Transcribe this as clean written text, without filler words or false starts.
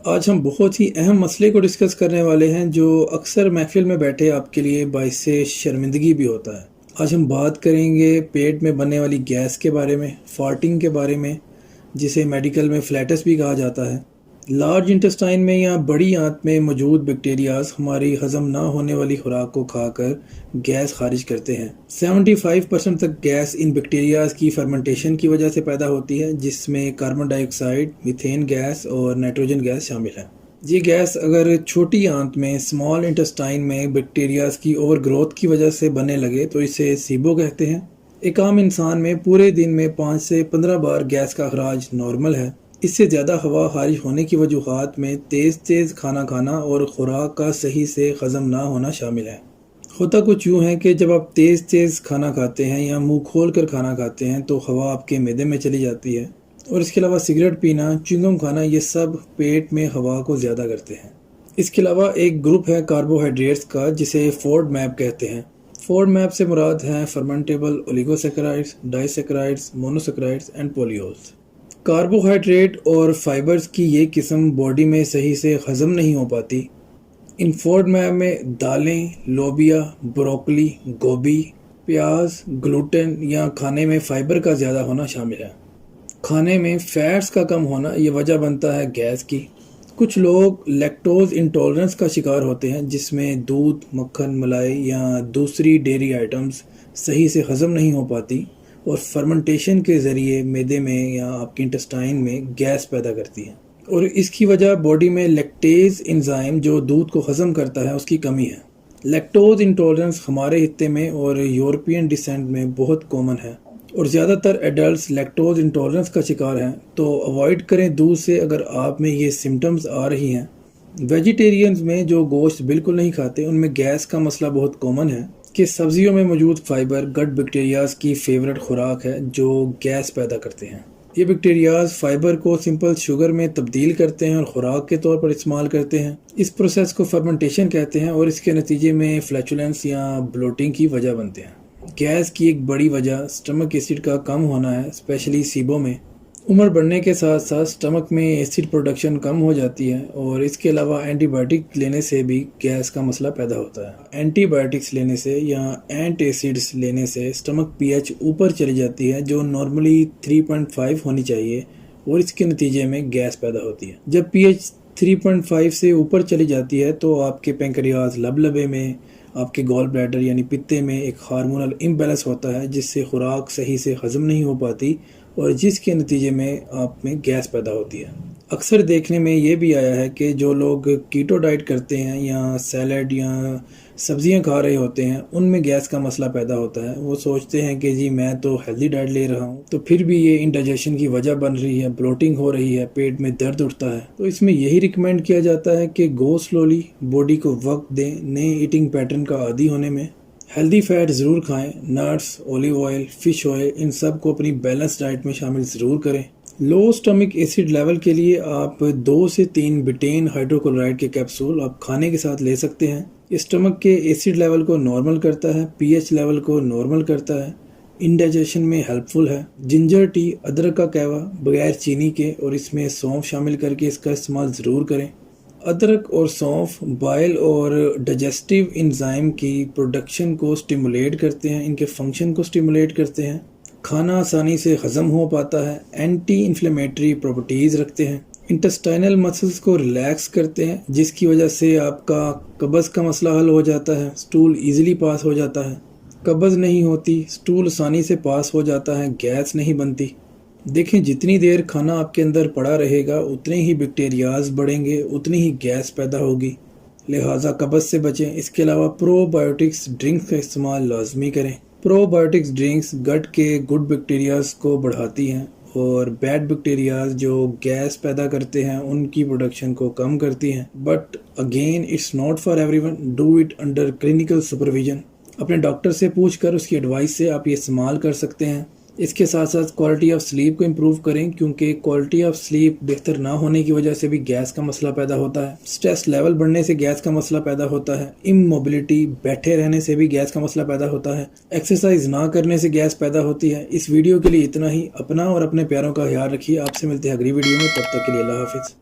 आज हम बहुत ही अहम मसले को डिस्कस करने वाले हैं जो अक्सर महफिल में बैठे आपके लिए बाइस शर्मिंदगी भी होता है। आज हम बात करेंगे पेट में बनने वाली गैस के बारे में, फार्टिंग के बारे में, जिसे मेडिकल में फ्लैटस भी कहा जाता है। लार्ज इंटेस्टाइन में या बड़ी आंत में मौजूद बैक्टीरियाज हमारी हजम ना होने वाली खुराक को खाकर गैस खारिज करते हैं। 75% तक गैस इन बैक्टीरियाज की फर्मेंटेशन की वजह से पैदा होती है, जिसमें कार्बन डाइऑक्साइड, मीथेन गैस और नाइट्रोजन गैस शामिल है। ये गैस अगर छोटी आंत में, स्मॉल इंटेस्टाइन में बैक्टीरियाज की ओवर ग्रोथ की वजह से बनने लगे तो इसे सीबो कहते हैं। एक आम इंसान में पूरे दिन में 5 से 15 बार गैस का अखराज नॉर्मल है। इससे ज़्यादा हवा खारिज होने की वजूहात में तेज़ खाना खाना और खुराक का सही से हज़म ना होना शामिल है। होता कुछ यूँ है कि जब आप तेज़ खाना खाते हैं या मुंह खोल कर खाना खाते हैं तो हवा आपके मैदे में चली जाती है, और इसके अलावा सिगरेट पीना, च्युइंगम खाना, ये सब पेट में हवा को ज़्यादा करते हैं। इसके अलावा एक ग्रुप है कार्बोहाइड्रेट्स का, जिसे फोर्ड मैप कहते हैं। फोर्ड मैप से मुराद हैं fermentable oligosaccharides, disaccharides, monosaccharides and polyols. Carbohydrate और फाइबर्स की ये किस्म बॉडी में सही से हज़म नहीं हो पाती। इन फोर्ड मैप में दालें, लोबिया, ब्रोकली, गोभी, प्याज, ग्लूटेन या खाने में फाइबर का ज़्यादा होना शामिल है। खाने में फैट्स का कम होना ये वजह बनता है गैस की। कुछ लोग लैक्टोज इंटॉलरेंस का शिकार होते हैं, जिसमें दूध, मक्खन, मलाई या दूसरी डेयरी आइटम्स सही से हज़म नहीं हो पाती और फर्मेंटेशन के ज़रिए मैदे में या आपके इंटेस्टाइन में गैस पैदा करती है। और इसकी वजह बॉडी में लैक्टेज एंजाइम, जो दूध को हज़म करता है, उसकी कमी है। लैक्टोज इंटॉलरेंस हमारे हिस्से में और यूरोपियन डिसेंट में बहुत कॉमन है और ज़्यादातर एडल्ट्स लैक्टोज इंटॉलरेंस का शिकार हैं, तो अवॉइड करें दूध से अगर आप में ये सिम्टम्स आ रही हैं। वेजिटेरियंस में जो गोश्त बिल्कुल नहीं खाते, उनमें गैस का मसला बहुत कॉमन है कि सब्जियों में मौजूद फाइबर गट बैक्टीरियाज की फेवरेट खुराक है जो गैस पैदा करते हैं। ये बैक्टीरियाज फाइबर को सिंपल शुगर में तब्दील करते हैं और खुराक के तौर पर इस्तेमाल करते हैं। इस प्रोसेस को फर्मेंटेशन कहते हैं और इसके नतीजे में फ्लैचुलेंस या ब्लोटिंग की वजह बनते हैं। गैस की एक बड़ी वजह स्टमक एसिड का कम होना है, स्पेशली सीबो में। उम्र बढ़ने के साथ साथ स्टमक में एसिड प्रोडक्शन कम हो जाती है और इसके अलावा एंटीबायोटिक लेने से भी गैस का मसला पैदा होता है। एंटीबायोटिक्स लेने से या एंटासिड्स लेने से स्टमक पीएच ऊपर चली जाती है, जो नॉर्मली 3.5 होनी चाहिए, और इसके नतीजे में गैस पैदा होती है। जब पीएच 3.5 से ऊपर चली जाती है तो आपके पैंक्रियाज, लबलबे में, आपके गॉल ब्लैडर यानी पित्ते में एक हार्मोनल इम्बैलेंस होता है, जिससे खुराक सही से हजम नहीं हो पाती और जिसके नतीजे में आप में गैस पैदा होती है। अक्सर देखने में ये भी आया है कि जो लोग कीटो डाइट करते हैं या सैलड या सब्जियां खा रहे होते हैं, उनमें गैस का मसला पैदा होता है। वो सोचते हैं कि जी मैं तो हेल्दी डाइट ले रहा हूँ, तो फिर भी ये इंडाइजेशन की वजह बन रही है, ब्लोटिंग हो रही है, पेट में दर्द उठता है। तो इसमें यही रिकमेंड किया जाता है कि गो स्लोली, बॉडी को वक्त दें नए ईटिंग पैटर्न का आदी होने में। हेल्दी फैट ज़रूर खाएं, nuts, olive oil, fish oil, इन सब को अपनी बैलेंस डाइट में शामिल ज़रूर करें। लो स्टमक एसिड लेवल के लिए आप 2 से 3 बिटेन हाइड्रोक्लोराइड के कैप्सूल आप खाने के साथ ले सकते हैं। ये स्टमक के एसिड लेवल को नॉर्मल करता है, पीएच लेवल को नॉर्मल करता है, इंडाइजेशन में हेल्पफुल है। जिंजर टी, अदरक का कहवा बगैर चीनी के, और इसमें सौंफ शामिल करके इसका इस्तेमाल ज़रूर करें। अदरक और सौंफ बाइल और डाइजेस्टिव एंजाइम की प्रोडक्शन को स्टिमुलेट करते हैं, इनके फंक्शन को स्टिमुलेट करते हैं। खाना आसानी से हज़म हो पाता है, एंटी इन्फ्लेमेटरी प्रॉपर्टीज़ रखते हैं, इंटेस्टाइनल मसल्स को रिलैक्स करते हैं, जिसकी वजह से आपका कब्ज़ का मसला हल हो जाता है, स्टूल ईजिली पास हो जाता है। कब्ज़ नहीं होती, स्टूल आसानी से पास हो जाता है, गैस नहीं बनती। देखें, जितनी देर खाना आपके अंदर पड़ा रहेगा उतने ही बैक्टीरियाज बढ़ेंगे, उतनी ही गैस पैदा होगी, लिहाजा कब्ज़ से बचें। इसके अलावा प्रोबायोटिक्स ड्रिंक्स का इस्तेमाल लाजमी करें। प्रोबायोटिक्स ड्रिंक्स गट के गुड बैक्टीरियाज को बढ़ाती हैं और बैड बैक्टीरियाज जो गैस पैदा करते हैं उनकी प्रोडक्शन को कम करती हैं। But again it's not for everyone, do it under clinical supervision. अपने डॉक्टर से पूछकर उसकी एडवाइस से आप ये इस्तेमाल कर सकते हैं। इसके साथ साथ क्वालिटी ऑफ स्लीप को इम्प्रूव करें, क्योंकि क्वालिटी ऑफ स्लीप बेहतर ना होने की वजह से भी गैस का मसला पैदा होता है। स्ट्रेस लेवल बढ़ने से गैस का मसला पैदा होता है। इमोबिलिटी, बैठे रहने से भी गैस का मसला पैदा होता है। एक्सरसाइज ना करने से गैस पैदा होती है। इस वीडियो के लिए इतना ही। अपना और अपने प्यारों का ख्याल रखिए। आपसे मिलते हैं अगली वीडियो में, तब तक के लिए अल्लाह हाफिज़।